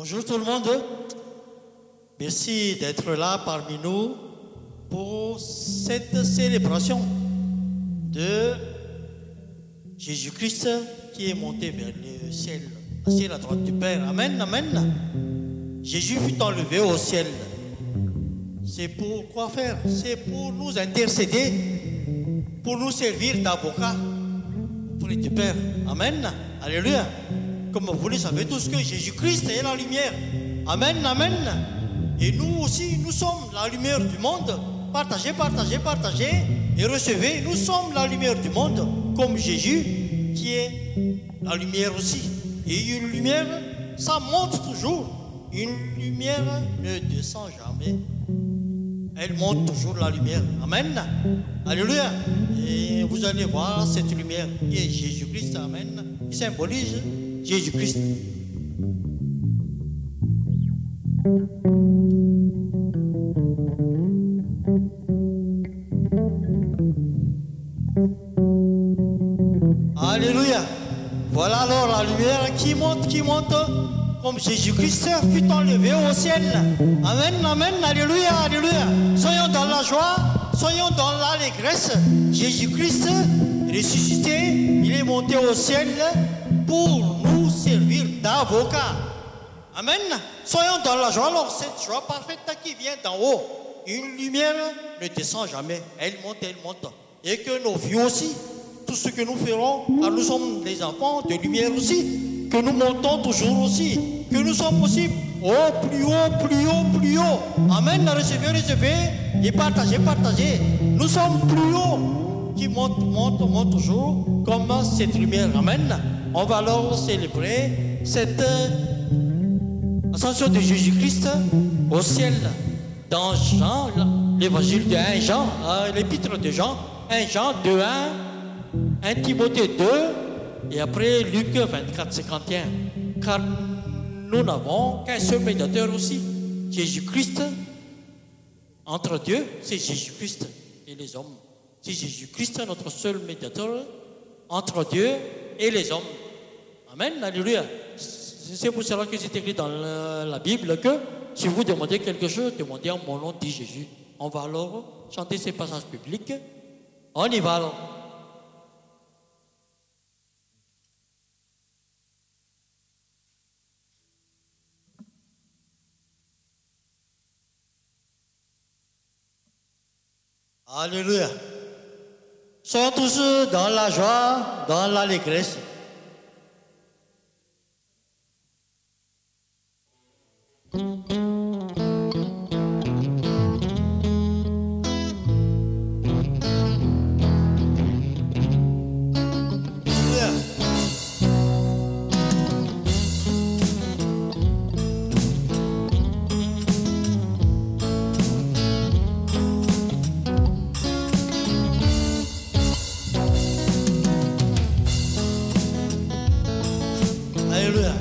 Bonjour tout le monde. Merci d'être là parmi nous pour cette célébration de Jésus-Christ qui est monté vers le ciel, assis à la droite du Père. Amen, amen. Jésus fut enlevé au ciel. C'est pour quoi faire? C'est pour nous intercéder, pour nous servir d'avocat auprès du Père. Amen. Alléluia. Comme vous le savez tous que Jésus-Christ est la lumière. Amen, amen. Et nous aussi, nous sommes la lumière du monde. Partagez, partagez, partagez et recevez. Nous sommes la lumière du monde, comme Jésus qui est la lumière aussi. Et une lumière, ça monte toujours. Une lumière ne descend jamais. Elle monte toujours la lumière. Amen. Alléluia. Et vous allez voir cette lumière qui est Jésus-Christ. Amen. Qui symbolise Jésus-Christ. Alléluia. Voilà alors la lumière qui monte, comme Jésus-Christ fut enlevé au ciel. Amen, amen, alléluia, alléluia. Soyons dans la joie, soyons dans l'allégresse. Jésus-Christ ressuscité, il est monté au ciel pour nous servir d'avocat. Amen. Soyons dans la joie. Alors cette joie parfaite qui vient d'en haut, une lumière ne descend jamais. Elle monte, elle monte. Et que nos vies aussi, tout ce que nous ferons, car nous sommes des enfants de lumière aussi, que nous montons toujours aussi, que nous sommes aussi au plus haut, plus haut, plus haut. Amen. Recevez, recevez et partagez, partagez. Nous sommes plus haut, qui monte, monte, monte toujours, comme cette lumière. Amen. On va alors célébrer cette ascension de Jésus-Christ au ciel dans Jean, l'évangile de 1 Jean, l'épître de Jean, 1 Jean 2, 1 Timothée 2 et après Luc 24, 51. Car nous n'avons qu'un seul médiateur aussi, Jésus-Christ. Entre Dieu, c'est Jésus-Christ et les hommes. C'est Jésus-Christ notre seul médiateur entre Dieu et les hommes. Amen, alléluia. C'est pour cela que c'est écrit dans la Bible que si vous demandez quelque chose, demandez en mon nom, dit Jésus. On va alors chanter ces passages bibliques. On y va alors. Alléluia. Soyons tous dans la joie, dans l'allégresse. Alléluia.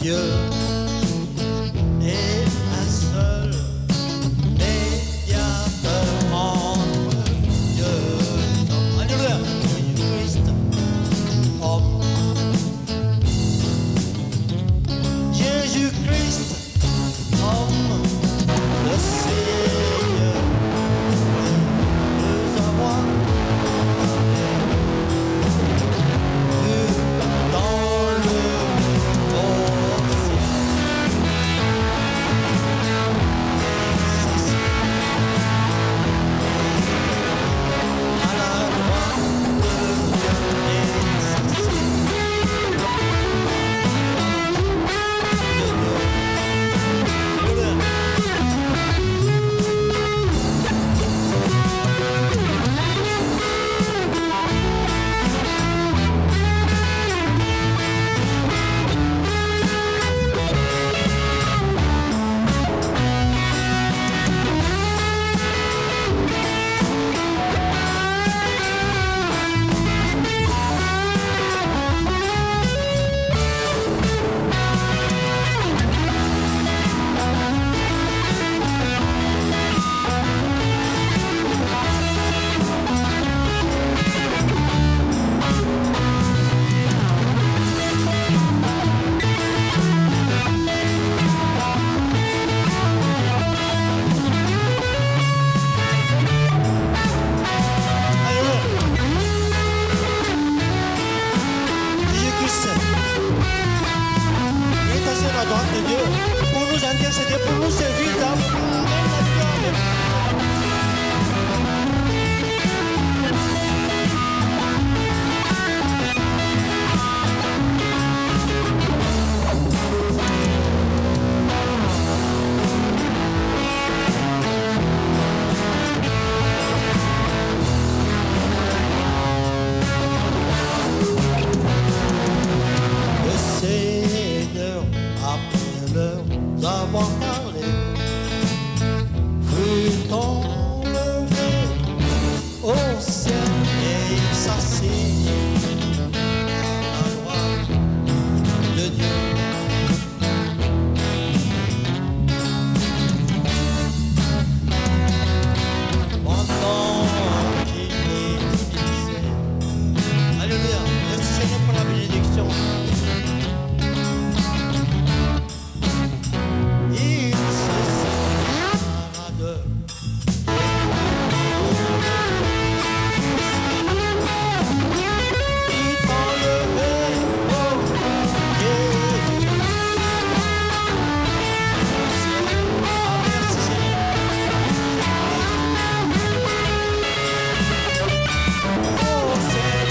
Dieu et un seul médiateur entre Dieu et l'homme. Alléluia. Jésus-Christ, homme. Jésus-Christ, homme, le Seigneur, nous avons vu dans le ciel. À la droite de Dieu et s'assit. La droite de Dieu pour nous intercéder, pour nous servir d'avocat. Le Seigneur, après leur avoir parlé, fut enlevé au ciel et il s'assit à la droite de Dieu. Pendant qu'il bénissait. Alléluia. Merci Seigneur pour la bénédiction. Il se sépara de il enlevé au Jésus. Ah, merci Seigneur. Oh Seigneur.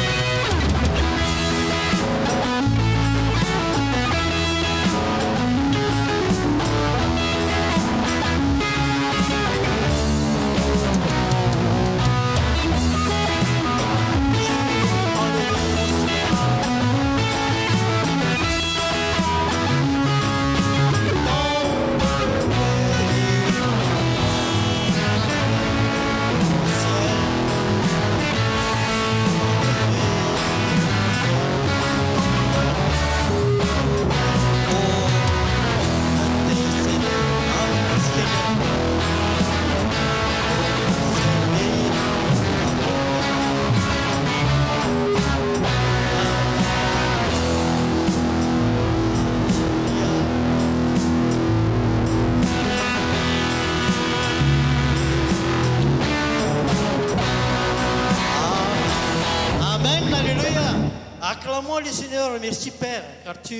Amen, alléluia. Acclamons le Seigneur, merci Père, car tu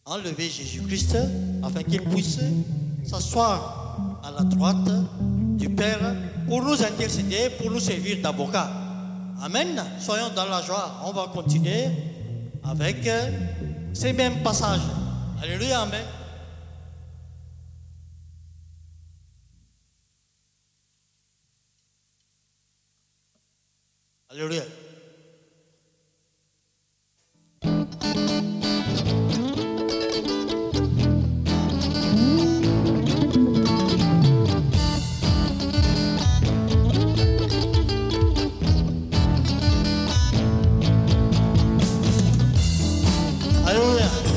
as enlevé Jésus-Christ afin qu'il puisse s'asseoir à la droite du Père pour nous intercéder, pour nous servir d'avocat. Amen. Soyons dans la joie. On va continuer avec ces mêmes passages. Alléluia, amen. Alléluia. Alléluia.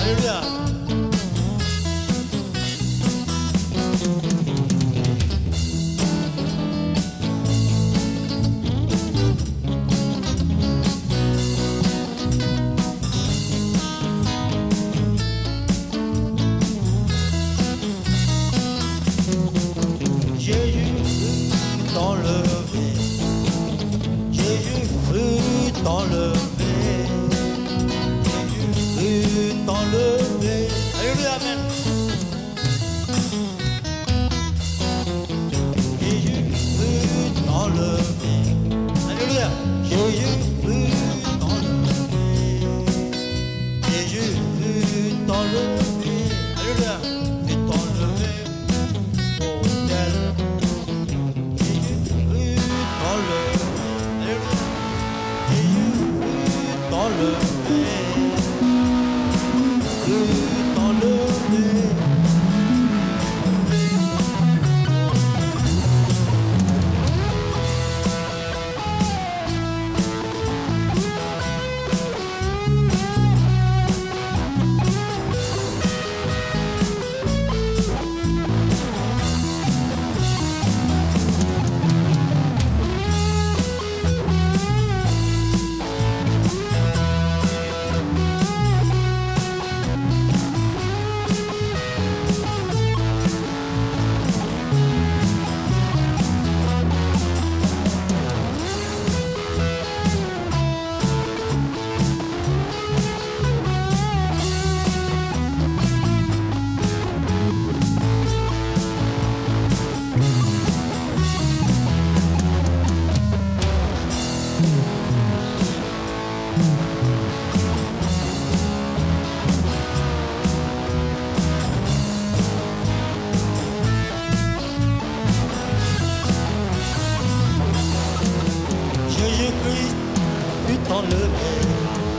Alléluia.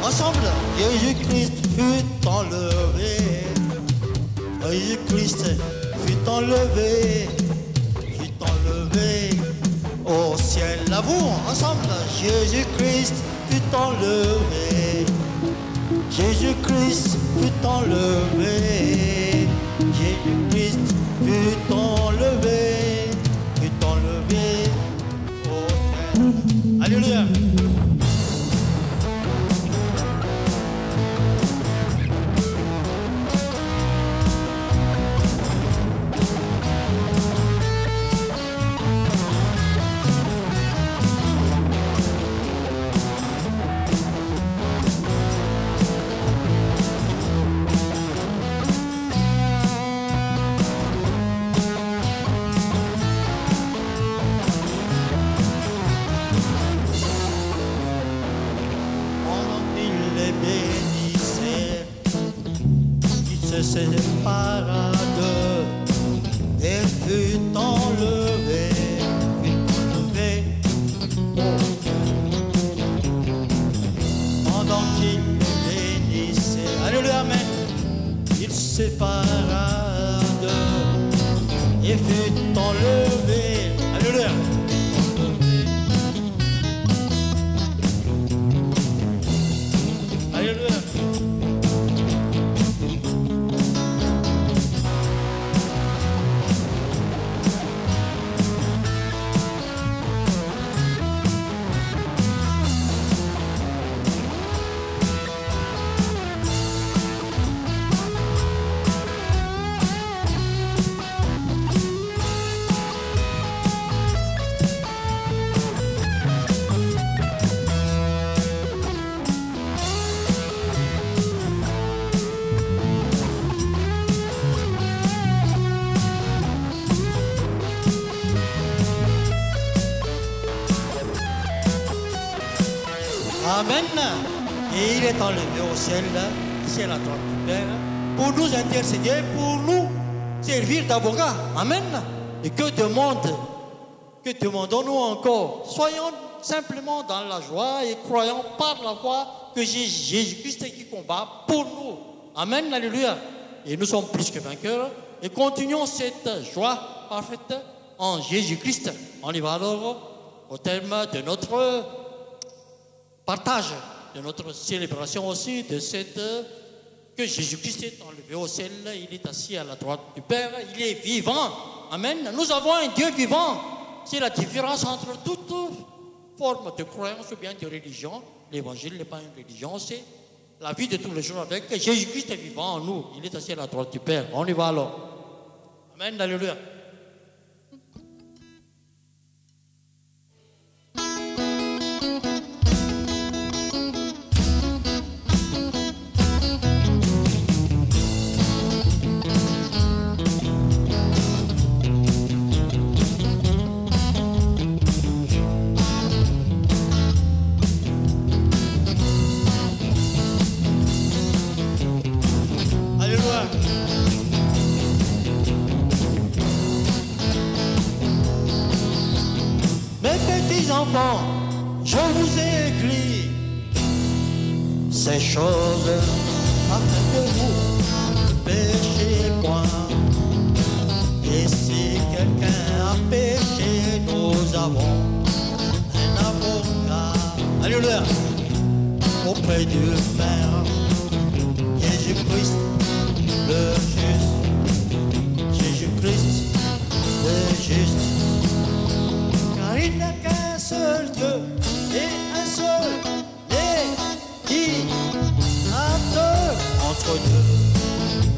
Ensemble, Jésus-Christ fut enlevé. Jésus-Christ fut enlevé au ciel. L'avouons ensemble, Jésus-Christ fut enlevé. Jésus-Christ fut enlevé. Jésus-Christ fut enlevé au ciel. Alléluia. Sépara d'eux et fut enlevé, pendant qu'il bénissait. Alléluia, amen. Il sépara d'eux et fut enlevé. Alléluia. Alléluia. Amen. Et il est enlevé au ciel, ici à la droite du Père, pour nous intercéder, pour nous servir d'avocat. Amen. Et que demandons-nous encore? Soyons simplement dans la joie et croyons par la foi que Jésus-Christ qui combat pour nous. Amen. Alléluia. Et nous sommes plus que vainqueurs. Et continuons cette joie parfaite en Jésus-Christ. On y va alors au terme de notre partage, de notre célébration aussi de cette que Jésus-Christ est enlevé au ciel, il est assis à la droite du Père, il est vivant. Amen. Nous avons un Dieu vivant. C'est la différence entre toute forme de croyance ou bien de religion. L'évangile n'est pas une religion, c'est la vie de tous les jours avec Jésus-Christ est vivant en nous. Il est assis à la droite du Père. On y va alors. Amen. Alléluia. Enfants, je vous ai écrit ces choses afin que vous ne péchiez point. Et si quelqu'un a péché, nous avons un avocat. Alléluia. Auprès du Père, Jésus-Christ, le juste. Jésus-Christ, le juste. Car il n'a qu'un seul Dieu et un seul médiateur entre Dieu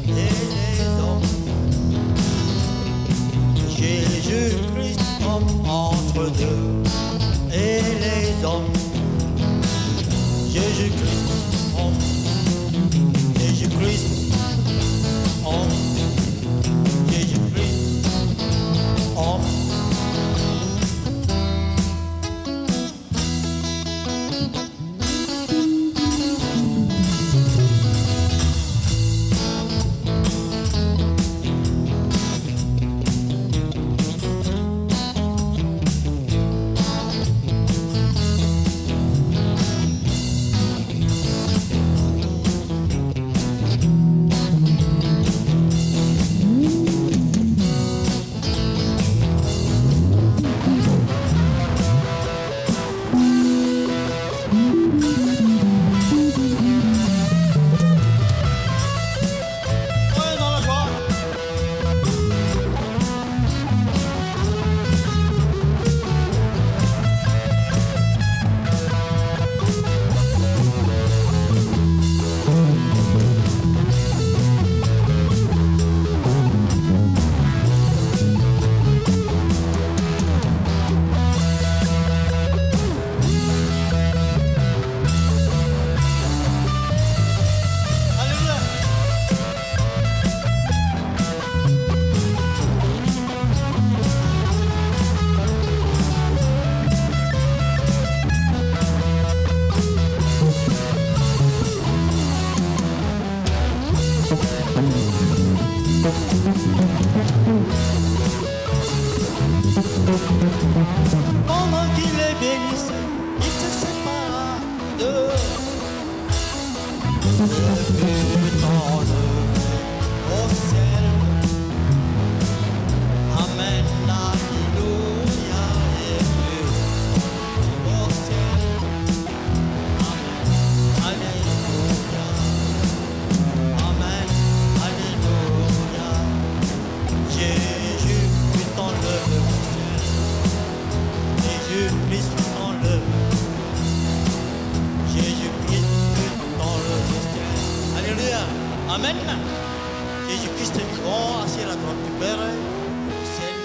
et les hommes. Jésus-Christ homme entre Dieu et les hommes. Jésus-Christ homme. Jésus-Christ homme. Jésus-Christ homme. Pendant qu'il les bénissait, il se sépara d'eux. Le fut enlevé au ciel. Amen, alléluia, et fut au ciel. Amen, alléluia. Amen, alléluia. Jésus fut enlevé au ciel. Jésus-Christ fut enlevé. Jésus-Christ fut enlevé au ciel. Alléluia. Amen. Jésus-Christ est vivant, assis à la droite du Père, au ciel,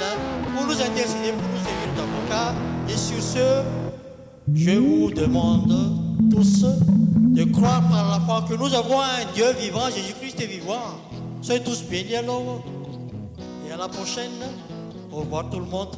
pour nous intercéder, pour nous servir d'avocat. Et sur ce, je vous demande tous de croire par la foi que nous avons un Dieu vivant, Jésus-Christ est vivant. Soyez tous bénis alors. Et à la prochaine. Au revoir tout le monde.